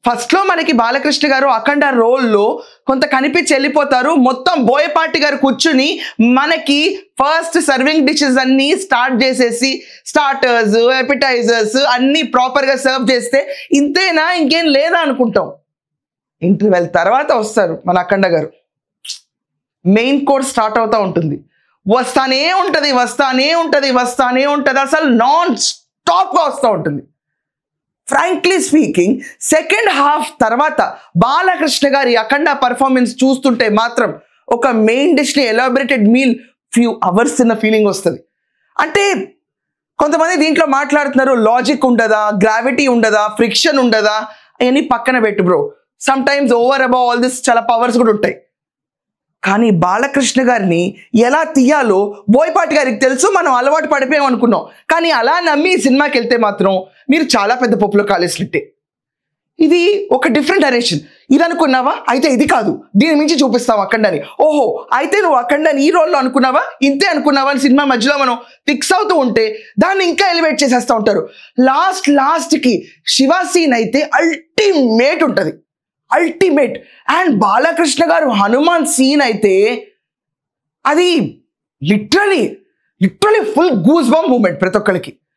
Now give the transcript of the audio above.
First లో మనకి బాలకృష్ణ గారు అఖండ రోల్లో కొంత కనిపించి వెళ్ళిపోతారు. మొత్తం బోయపాటి గారు కూర్చుని మనకి ఫస్ట్ సర్వింగ్ డిషెస్ అన్ని స్టార్ట్ చేసేసి స్టార్టర్స్, ఎపిటైజర్స్ అన్ని ప్రాపర్ గా సర్వ్ చేస్తే ఇంతేనా ఇంకేం లేదా అనుకుంటాం. ఇంటర్వెల్ తర్వాత వస్తారు మన అఖండ గారు. మెయిన్ కోర్స్ స్టార్ట్ అవుతా ఉంటుంది. వస్తానే ఉంటది, అసలు నాన్ స్టాప్ గా వస్తూ ఉంటుంది. ఫ్రాంక్లీ స్పీకింగ్ సెకండ్ హాఫ్ తర్వాత బాలకృష్ణ గారి అఖండ పర్ఫార్మెన్స్ చూస్తుంటే మాత్రం ఒక మెయిన్ డిష్ ని ఎలాబరేటెడ్ మీల్ ఫ్యూ అవర్స్ తిన్న ఫీలింగ్ వస్తుంది. అంటే కొంతమంది దీంట్లో మాట్లాడుతున్నారు లాజిక్ ఉండదా, గ్రావిటీ ఉండదా, ఫ్రిక్షన్ ఉండదా అని పక్కన పెట్టు bro. Some times over above all this చాలా పవర్స్ కూడా ఉంటాయి. కానీ బాలకృష్ణ గారిని ఎలా తీయాలో బోయపాటి గారికి తెలుసు. మనం అలవాటు పడిపోయాం అనుకున్నాం. కానీ అలా నమ్మి సినిమాకి వెళ్తే మాత్రం మీరు చాలా పెద్ద పప్పులో కాలేసినట్టే. ఇది ఒక డిఫరెంట్ డైరెక్షన్. ఇది అనుకున్నావా, అయితే ఇది కాదు, దీని మించి చూపిస్తావు అఖండని. ఓహో, అయితే నువ్వు అఖండని ఈ రోల్లో అనుకున్నావా, ఇంతే అనుకున్నావా అని సినిమా మధ్యలో మనం ఫిక్స్ అవుతూ ఉంటే దాన్ని ఇంకా ఎలివేట్ చేసేస్తూ ఉంటారు. లాస్ట్కి శివ సీన్ అయితే అల్టిమేట్ ఉంటుంది, అల్టిమేట్. అండ్ బాలకృష్ణ గారు హనుమాన్ సీన్ అయితే అది literally full goose bump moment ప్రతి ఒక్కరికి.